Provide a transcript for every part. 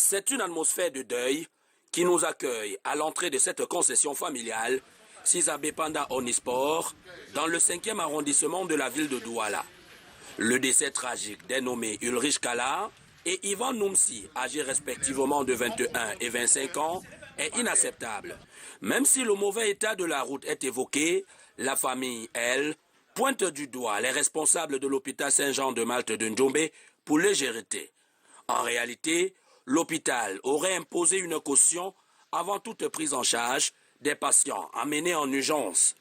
C'est une atmosphère de deuil qui nous accueille à l'entrée de cette concession familiale, Sizabe Panda Onisport, dans le 5e arrondissement de la ville de Douala. Le décès tragique des nommés Ulrich Kala et Ivan Noumsi, âgés respectivement de 21 et 25 ans, est inacceptable. Même si le mauvais état de la route est évoqué, la famille, elle, pointe du doigt les responsables de l'hôpital Saint-Jean de Malte de Ndjombe pour légèreté. En réalité, l'hôpital aurait imposé une caution avant toute prise en charge des patients amenés en urgence.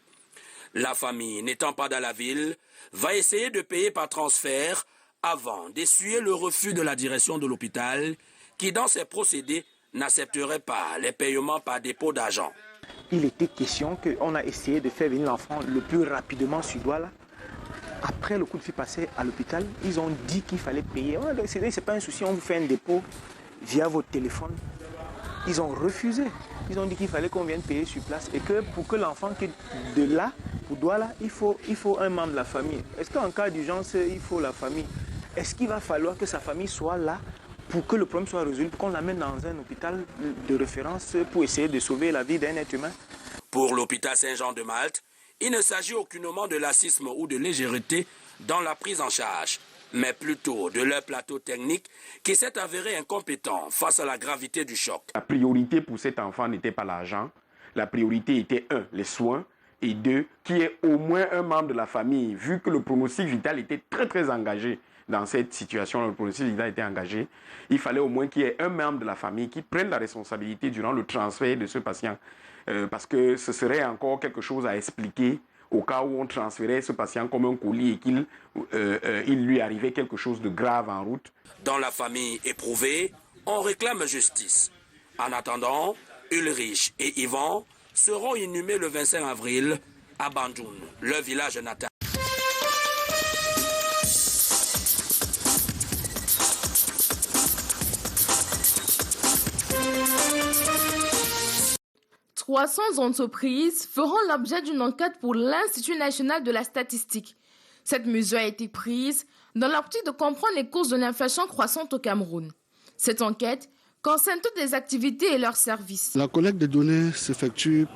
La famille, n'étant pas dans la ville, va essayer de payer par transfert avant d'essuyer le refus de la direction de l'hôpital qui, dans ses procédés, n'accepterait pas les paiements par dépôt d'argent. Il était question qu'on a essayé de faire venir l'enfant le plus rapidement sur Douala. Après le coup de fil passé à l'hôpital, ils ont dit qu'il fallait payer. C'est pas un souci, on vous fait un dépôt via votre téléphone. Ils ont refusé. Ils ont dit qu'il fallait qu'on vienne payer sur place et que pour que l'enfant quitte de là, pour Douala, il faut un membre de la famille. Est-ce qu'en cas d'urgence, il faut la famille? Est-ce qu'il va falloir que sa famille soit là pour que le problème soit résolu, pour qu'on l'amène dans un hôpital de référence pour essayer de sauver la vie d'un être humain? Pour l'hôpital Saint-Jean de Malte, il ne s'agit aucunement de laxisme ou de légèreté dans la prise en charge, mais plutôt de leur plateau technique qui s'est avéré incompétent face à la gravité du choc. La priorité pour cet enfant n'était pas l'argent. La priorité était 1, les soins, et 2, qu'il y ait au moins un membre de la famille, vu que le pronostic vital était très engagé dans cette situation, le pronostic vital était engagé. Il fallait au moins qu'il y ait un membre de la famille qui prenne la responsabilité durant le transfert de ce patient, parce que ce serait encore quelque chose à expliquer au cas où on transférait ce patient comme un colis et qu'il lui arrivait quelque chose de grave en route. Dans la famille éprouvée, on réclame justice. En attendant, Ulrich et Yvan seront inhumés le 25 avril à Bandoun, leur village natal. « 300 entreprises feront l'objet d'une enquête pour l'Institut national de la statistique. Cette mesure a été prise dans l'optique de comprendre les causes de l'inflation croissante au Cameroun. Cette enquête concerne toutes les activités et leurs services. La collecte des données s'effectue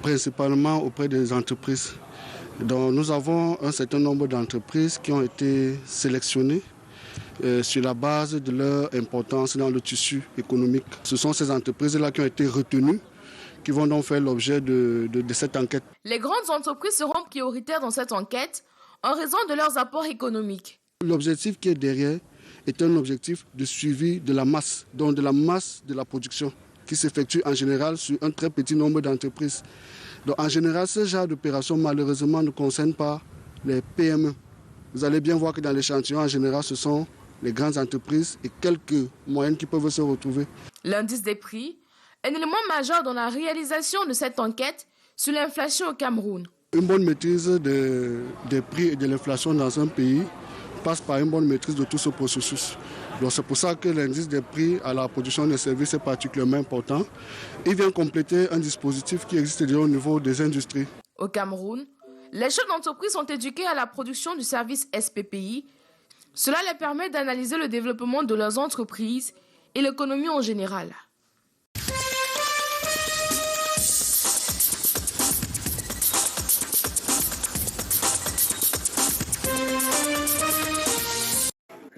principalement auprès des entreprises. Donc, nous avons un certain nombre d'entreprises qui ont été sélectionnées sur la base de leur importance dans le tissu économique. Ce sont ces entreprises-là qui ont été retenues, qui vont donc faire l'objet de cette enquête. Les grandes entreprises seront prioritaires dans cette enquête en raison de leurs apports économiques. L'objectif qui est derrière est un objectif de suivi de la masse, donc de la masse de la production, qui s'effectue en général sur un très petit nombre d'entreprises. Donc en général, ce genre d'opération malheureusement ne concerne pas les PME. Vous allez bien voir que dans l'échantillon, en général, ce sont les grandes entreprises et quelques moyennes qui peuvent se retrouver. L'indice des prix, un élément majeur dans la réalisation de cette enquête sur l'inflation au Cameroun. Une bonne maîtrise des prix et de l'inflation dans un pays passe par une bonne maîtrise de tout ce processus. Donc c'est pour ça que l'indice des prix à la production des services est particulièrement important. Il vient compléter un dispositif qui existe déjà au niveau des industries. Au Cameroun, les chefs d'entreprise sont éduqués à la production du service SPPI. Cela leur permet d'analyser le développement de leurs entreprises et l'économie en général.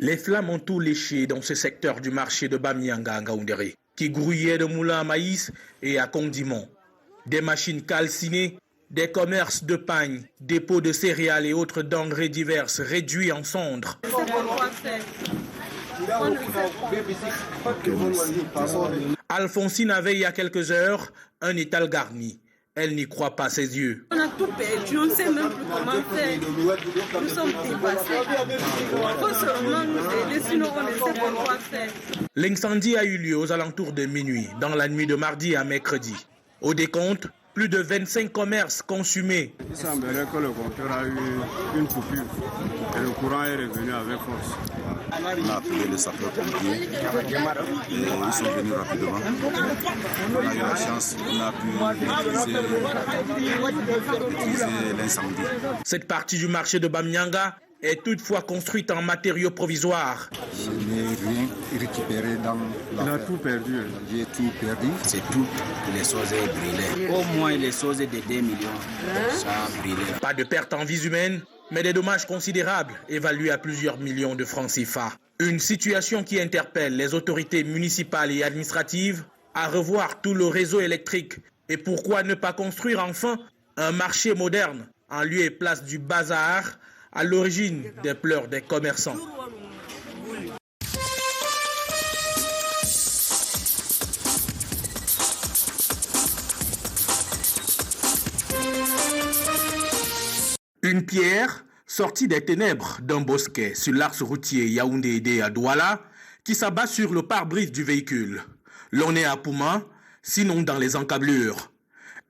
Les flammes ont tout léché dans ce secteur du marché de Bamianga à Ngaoundéré, qui grouillait de moulins à maïs et à condiments. Des machines calcinées, des commerces de pagne, dépôts de céréales et autres denrées diverses réduits en cendres. Alphonsine avait il y a quelques heures un étal garni. Elle n'y croit pas ses yeux. On a tout perdu, on ne sait même plus comment faire. Nous sommes dépassés. Il faut seulement nous aider, sinon on ne sait pas quoi faire. L'incendie a eu lieu aux alentours de minuit, dans la nuit de mardi à mercredi. Au décompte, plus de 25 commerces consumés. Il semblerait que le compteur a eu une coupure et le courant est revenu avec force. On a appelé les sapeurs-pompiers et ils sont venus rapidement. On a eu la chance, on a pu maîtriser l'incendie. Cette partie du marché de Bamianga est toutefois construite en matériaux provisoires. Je n'ai rien récupéré dans la... Il a tout perdu. J'ai tout perdu. C'est toutes les choses brûlées. Au moins les choses de 2 millions. Ça a brûlé. Pas de perte en vies humaines, mais des dommages considérables évalués à plusieurs millions de francs CFA. Une situation qui interpelle les autorités municipales et administratives à revoir tout le réseau électrique. Et pourquoi ne pas construire enfin un marché moderne en lieu et place du bazar à l'origine des pleurs des commerçants. Une pierre sortie des ténèbres d'un bosquet sur l'axe routier Yaoundé à Douala qui s'abat sur le pare-brise du véhicule. L'on est à Pouma, sinon dans les encablures.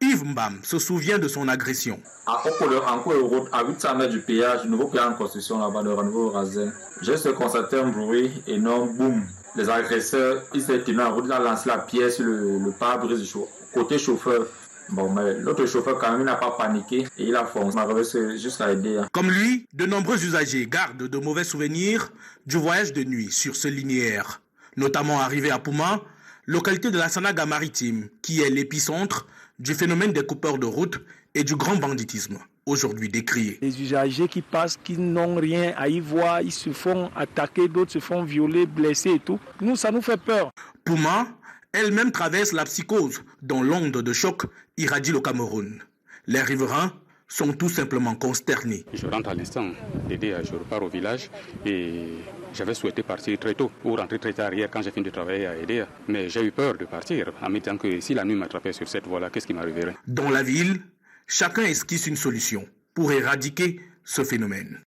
Yves Mbam se souvient de son agression. À route, à 800 mètres du péage, nouveau péage en construction là-bas, de nouveau rasé. J'ai constaté un bruit énorme, boum. Les agresseurs, ils s'étaient tenus en route, ils ont lancé la pierre sur le pare-brise côté chauffeur. Bon, mais l'autre chauffeur, quand même, il n'a pas paniqué et il a foncé. Il m'a réussi jusqu'à aider. Comme lui, de nombreux usagers gardent de mauvais souvenirs du voyage de nuit sur ce linéaire. Notamment arrivé à Pouma, localité de la Sanaga maritime, qui est l'épicentre du phénomène des coupeurs de route et du grand banditisme, aujourd'hui décrié. Les usagers qui passent, qui n'ont rien à y voir, ils se font attaquer, d'autres se font violer, blesser et tout. Nous, ça nous fait peur. Pouma elle-même traverse la psychose dont l'onde de choc irradie le Cameroun. Les riverains sont tout simplement consternés. Je rentre à l'instant d'aider, je repars au village et j'avais souhaité partir très tôt ou rentrer très tard hier quand j'ai fini de travailler à aider. Mais j'ai eu peur de partir en me disant que si la nuit m'attrapait sur cette voie-là, qu'est-ce qui m'arriverait? Dans la ville, chacun esquisse une solution pour éradiquer ce phénomène.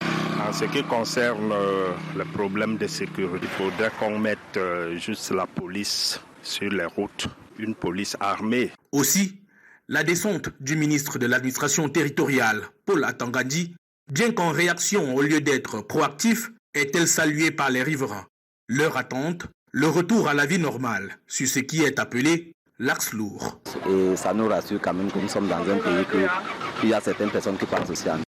En ce qui concerne le problème de sécurité, il faudrait qu'on mette juste la police sur les routes, une police armée. Aussi, la descente du ministre de l'administration territoriale, Paul Atangadi, bien qu'en réaction au lieu d'être proactif, est-elle saluée par les riverains. Leur attente, le retour à la vie normale, sur ce qui est appelé l'axe lourd. Et ça nous rassure quand même que nous sommes dans un pays où il y a certaines personnes qui pensent aussi à nous.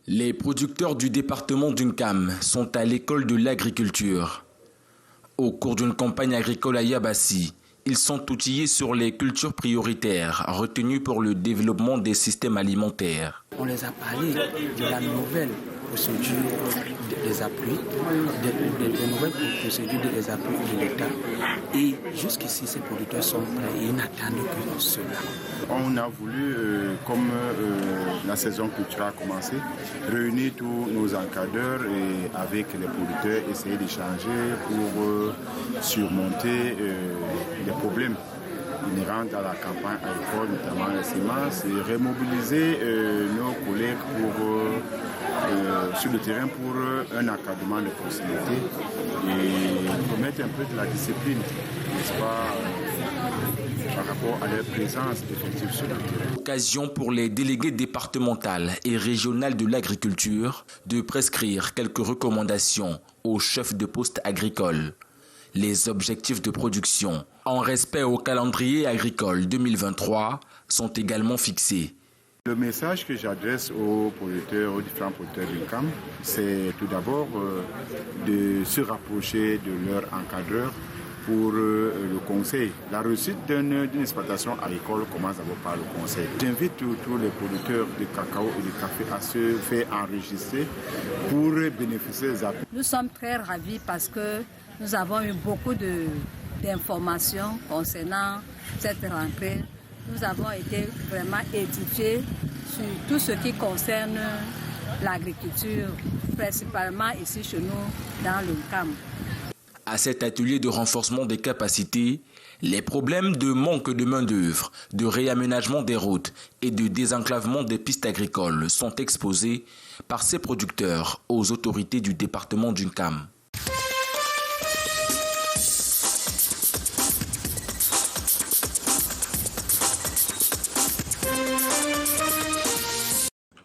Les producteurs du département d'Unkam sont à l'école de l'agriculture. Au cours d'une campagne agricole à Yabassi, ils sont outillés sur les cultures prioritaires retenues pour le développement des systèmes alimentaires. On les a parlé de la nouvelle procédure des appuis, des nouvelles procédures des appuis de l'État. Et jusqu'ici, ces producteurs sont prêts et ils n'attendent que cela. On a voulu, comme la saison culturelle a commencé, réunir tous nos encadreurs et avec les producteurs, essayer d'échanger pour surmonter les problèmes inhérents à la campagne agricole, notamment les semences, et remobiliser nos collègues sur le terrain pour un encadrement de proximité et pour mettre un peu de la discipline, n'est-ce pas, par rapport à leur présence effective sur le terrain. Occasion pour les délégués départementales et régionales de l'agriculture de prescrire quelques recommandations aux chefs de poste agricoles. Les objectifs de production, en respect au calendrier agricole 2023, sont également fixés. Le message que j'adresse aux producteurs, aux différents producteurs d'Unkam, c'est tout d'abord de se rapprocher de leur encadreur pour le conseil. La réussite d'une exploitation agricole commence d'abord par le conseil. J'invite tous les producteurs de cacao et de café à se faire enregistrer pour bénéficier des appuis. Nous sommes très ravis parce que nous avons eu beaucoup d'informations concernant cette rentrée. Nous avons été vraiment édifiés sur tout ce qui concerne l'agriculture, principalement ici chez nous dans l'Unkam. À cet atelier de renforcement des capacités, les problèmes de manque de main-d'œuvre, de réaménagement des routes et de désenclavement des pistes agricoles sont exposés par ces producteurs aux autorités du département d'Unkam.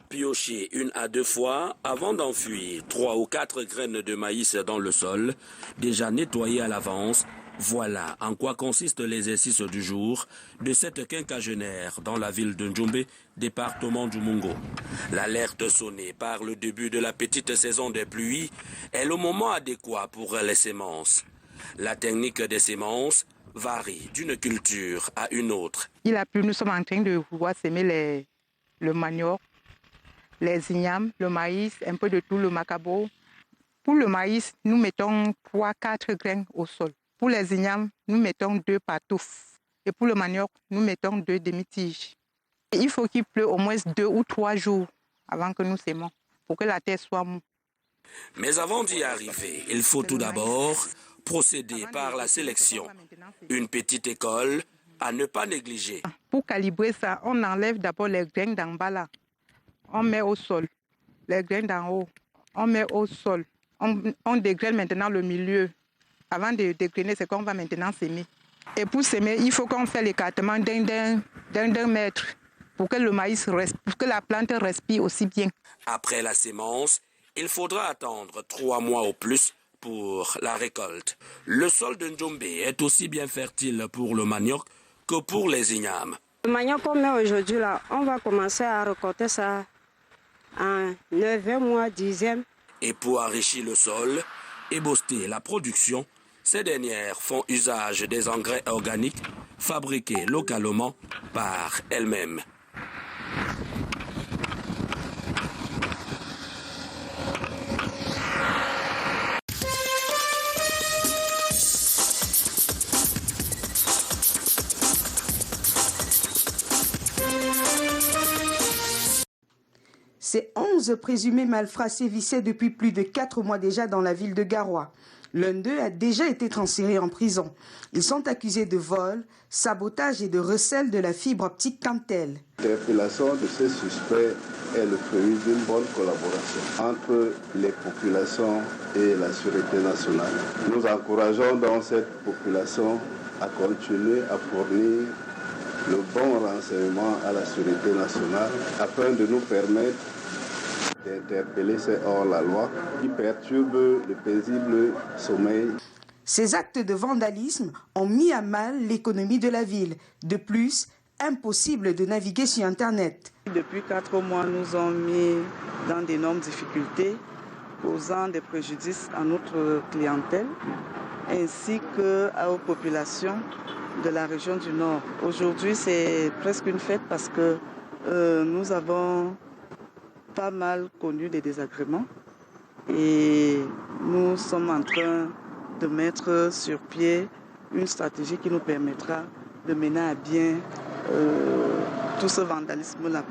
Piocher 1 à 2 fois avant d'enfuir 3 ou 4 graines de maïs dans le sol, déjà nettoyées à l'avance Voilà en quoi consiste l'exercice du jour de cette quinquagénaire dans la ville de Njombe, département du Mungo. L'alerte sonnée par le début de la petite saison des pluies est le moment adéquat pour les semences. La technique des semences varie d'une culture à une autre. Il a plu, nous sommes en train de pouvoir semer le manioc, les ignames, le maïs, un peu de tout, le macabo. Pour le maïs, nous mettons 3-4 graines au sol. Pour les ignames, nous mettons 2 par touffe. Et pour le manioc, nous mettons 2 demi-tiges. Il faut qu'il pleuve au moins 2 ou 3 jours avant que nous sémons, pour que la terre soit mou. Mais avant d'y arriver, il faut tout d'abord procéder par la sélection. Une petite école à ne pas négliger. Pour calibrer ça, on enlève d'abord les graines d'en bas là. On met au sol. Les graines d'en haut, on met au sol. On dégraine maintenant le milieu. Avant de dégrainer, c'est qu'on va maintenant s'aimer. Et pour s'aimer, il faut qu'on fasse l'écartement d'un mètre pour que le maïs reste, pour que la plante respire aussi bien. Après la sémence, il faudra attendre 3 mois au plus pour la récolte. Le sol de Njombe est aussi bien fertile pour le manioc que pour les ignames. Le manioc qu'on met aujourd'hui là, on va commencer à récolter ça en 9e mois, 10e. Et pour enrichir le sol et booster la production, ces dernières font usage des engrais organiques fabriqués localement par elles-mêmes. Ces 11 présumés malfrats sévissaient depuis plus de 4 mois déjà dans la ville de Garoua. L'un d'eux a déjà été transféré en prison. Ils sont accusés de vol, sabotage et de recel de la fibre optique Cantel. L'interpellation de ces suspects est le fruit d'une bonne collaboration entre les populations et la Sûreté nationale. Nous encourageons donc cette population à continuer à fournir le bon renseignement à la Sûreté nationale afin de nous permettre d'interpeller ces hors-la-loi qui perturbent le paisible sommeil. Ces actes de vandalisme ont mis à mal l'économie de la ville. De plus, impossible de naviguer sur Internet. Depuis 4 mois, nous ont mis dans d'énormes difficultés, causant des préjudices à notre clientèle ainsi qu'aux populations de la région du Nord. Aujourd'hui, c'est presque une fête parce que nous avons pas mal connu des désagréments et nous sommes en train de mettre sur pied une stratégie qui nous permettra de mener à bien tout ce vandalisme-là.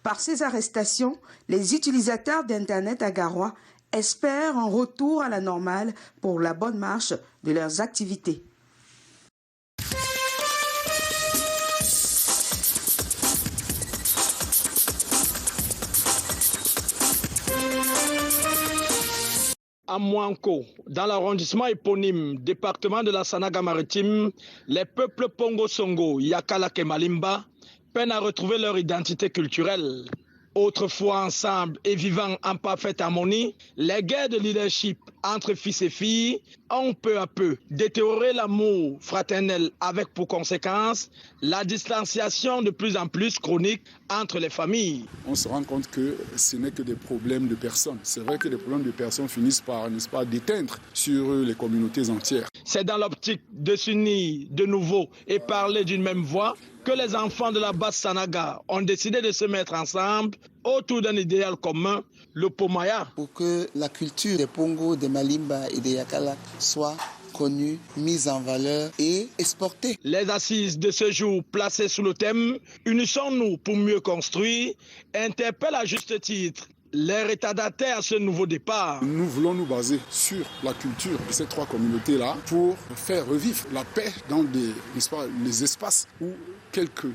Par ces arrestations, les utilisateurs d'Internet à Garoua espèrent un retour à la normale pour la bonne marche de leurs activités. À Mouanko, dans l'arrondissement éponyme, département de la Sanaga-Maritime, les peuples Pongo-Songo, Yakalak et Malimba peinent à retrouver leur identité culturelle. Autrefois ensemble et vivant en parfaite harmonie, les guerres de leadership entre fils et filles ont peu à peu détérioré l'amour fraternel avec pour conséquence la distanciation de plus en plus chronique entre les familles. On se rend compte que ce n'est que des problèmes de personnes. C'est vrai que les problèmes de personnes finissent par, n'est-ce pas, d'éteindre sur les communautés entières. C'est dans l'optique de s'unir de nouveau et parler d'une même voix que les enfants de la base Sanaga ont décidé de se mettre ensemble autour d'un idéal commun, le Pomaya. Pour que la culture des Pongo, des Malimba et des Yakala soit connue, mise en valeur et exportée. Les assises de ce jour placées sous le thème « Unissons-nous pour mieux construire » interpellent à juste titre les retardataires à ce nouveau départ. Nous voulons nous baser sur la culture de ces 3 communautés-là pour faire revivre la paix dans les espaces où quelques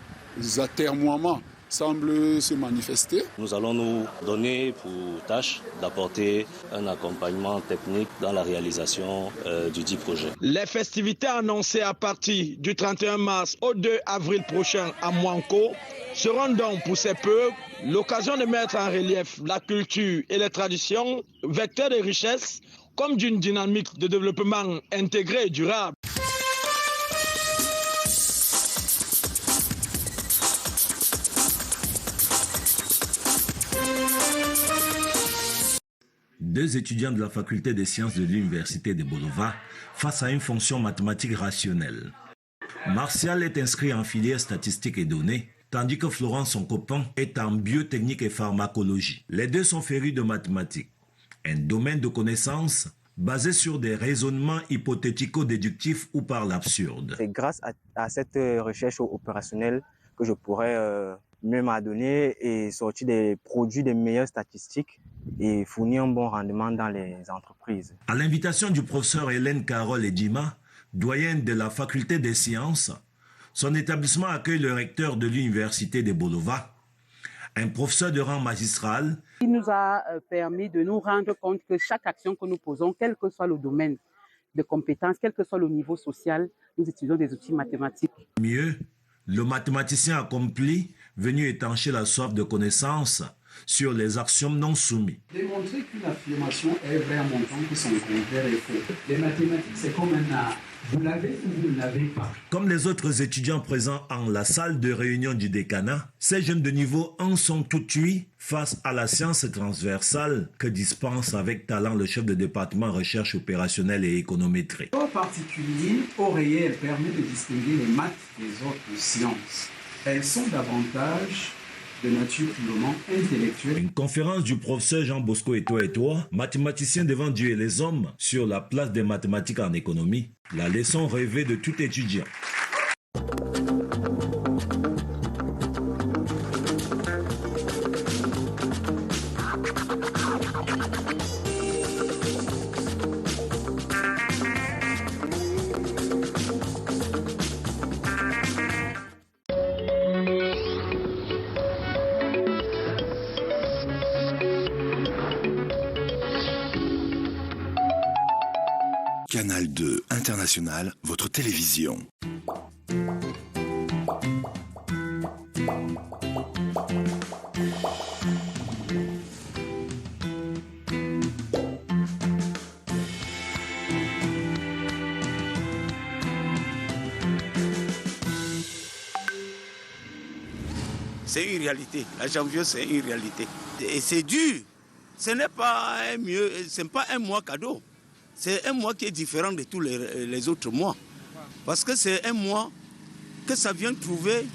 atermoiements semblent se manifester. Nous allons nous donner pour tâche d'apporter un accompagnement technique dans la réalisation du dit projet. Les festivités annoncées à partir du 31 mars au 2 avril prochain à Mouanko seront donc pour ces peuples l'occasion de mettre en relief la culture et les traditions, vecteurs de richesse, comme d'une dynamique de développement intégré et durable. 2 étudiants de la faculté des sciences de l'université de Bolova face à une fonction mathématique rationnelle. Martial est inscrit en filière statistique et données, tandis que Florent, son copain, est en biotechnique et pharmacologie. Les deux sont férus de mathématiques, un domaine de connaissances basé sur des raisonnements hypothético-déductifs ou par l'absurde. C'est grâce à cette recherche opérationnelle que je pourrais mieux m'adonner et sortir des produits de meilleures statistiques et fournir un bon rendement dans les entreprises. À l'invitation du professeur Hélène Carole Edima, doyenne de la faculté des sciences, son établissement accueille le recteur de l'université de Bolova, un professeur de rang magistral. Il nous a permis de nous rendre compte que chaque action que nous posons, quel que soit le domaine de compétences, quel que soit le niveau social, nous utilisons des outils mathématiques. Mieux, le mathématicien accompli, venu étancher la soif de connaissances sur les axiomes non soumis. Démontrer qu'une affirmation est vraie en montrant que son contraire est faux. Les mathématiques, c'est comme un art. Vous l'avez ou vous ne l'avez pas. Comme les autres étudiants présents en la salle de réunion du décanat, ces jeunes de niveau 1 sont tout cuits face à la science transversale que dispense avec talent le chef de département recherche opérationnelle et économétrie. En particulier, au réel, permet de distinguer les maths des autres sciences. Elles sont davantage de nature purement intellectuelle. Une conférence du professeur Jean Bosco Etoa, mathématicien devant Dieu et les hommes, sur la place des mathématiques en économie, la leçon rêvée de tout étudiant. Canal 2 International, votre télévision. C'est une réalité. La janvier, c'est une réalité. Et c'est dur. Ce n'est pas un mois cadeau. C'est un mois qui est différent de tous les autres mois. Parce que c'est un mois que ça vient trouver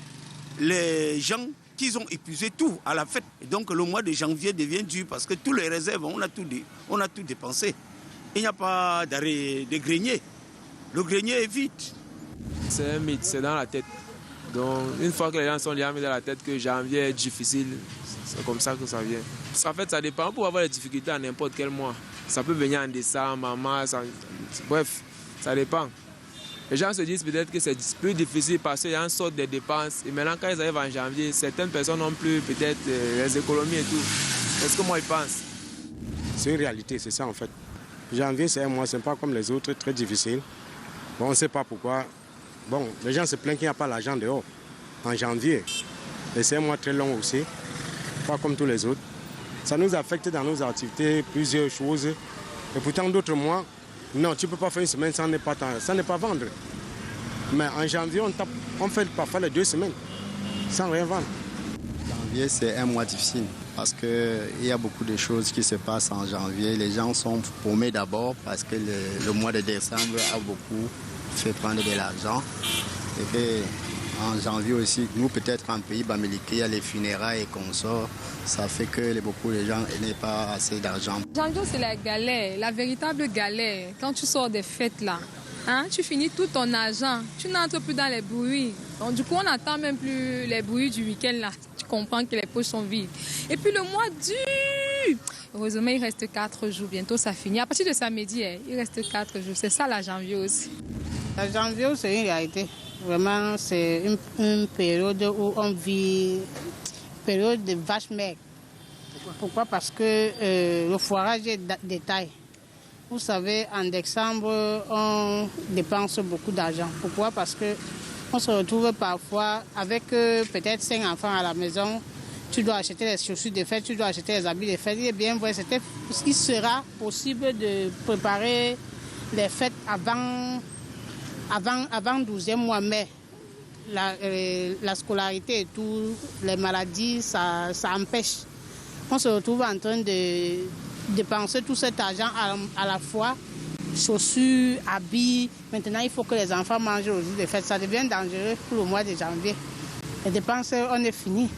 les gens qui ont épuisé tout à la fête. Et donc le mois de janvier devient dur parce que tous les réserves, on a tout dépensé. Il n'y a pas d'arrêt de grenier. Le grenier est vide. C'est un mythe, c'est dans la tête. Donc une fois que les gens sont mis dans la tête que janvier est difficile, c'est comme ça que ça vient. Parce qu'en fait, ça dépend. On peut avoir des difficultés à n'importe quel mois. Ça peut venir en décembre, en mars, bref, ça dépend. Les gens se disent peut-être que c'est plus difficile parce qu'il y a une sorte de dépenses. Et maintenant, quand ils arrivent en janvier, certaines personnes n'ont plus peut-être les économies et tout. C'est ce que moi, je pense. C'est une réalité, c'est ça en fait. Janvier, c'est un mois, c'est pas comme les autres, très difficile. Bon, on ne sait pas pourquoi. Bon, les gens se plaignent qu'il n'y a pas l'argent dehors en janvier. Et c'est un mois très long aussi, pas comme tous les autres. Ça nous affecte dans nos activités, plusieurs choses. Et pourtant, d'autres mois, non, tu ne peux pas faire une semaine sans ne pas vendre. Mais en janvier, on fait parfois les 2 semaines sans rien vendre. Janvier, c'est un mois difficile parce qu'il y a beaucoup de choses qui se passent en janvier. Les gens sont paumés d'abord parce que le mois de décembre a beaucoup fait prendre de l'argent. Et que, en janvier aussi, nous peut-être en pays bamileke, il y a les funérailles et consorts. Ça fait que beaucoup de gens n'aient pas assez d'argent. Janvier, c'est la galère, la véritable galère. Quand tu sors des fêtes là, tu finis tout ton argent, tu n'entres plus dans les bruits. Donc du coup, on n'entend même plus les bruits du week-end là. Tu comprends que les poches sont vides. Et puis le mois dure. Heureusement, il reste 4 jours. Bientôt, ça finit. À partir de samedi, il reste 4 jours. C'est ça la janvier aussi. La janvier, c'est une réalité. Vraiment, c'est une période où on vit, une période de vache maigre. Pourquoi? Parce que le foirage est détail. Vous savez, en décembre, on dépense beaucoup d'argent. Pourquoi? Parce qu'on se retrouve parfois avec peut-être 5 enfants à la maison. Tu dois acheter les chaussures de fête, tu dois acheter les habits de fête. Il est bien vrai, il sera possible de préparer les fêtes avant 12e mois, mais la scolarité et tout, les maladies, ça empêche. On se retrouve en train de dépenser tout cet argent à la fois, chaussures, habits. Maintenant, il faut que les enfants mangent au jour des fêtes. Ça devient dangereux pour le mois de janvier. Les dépenses, on est fini.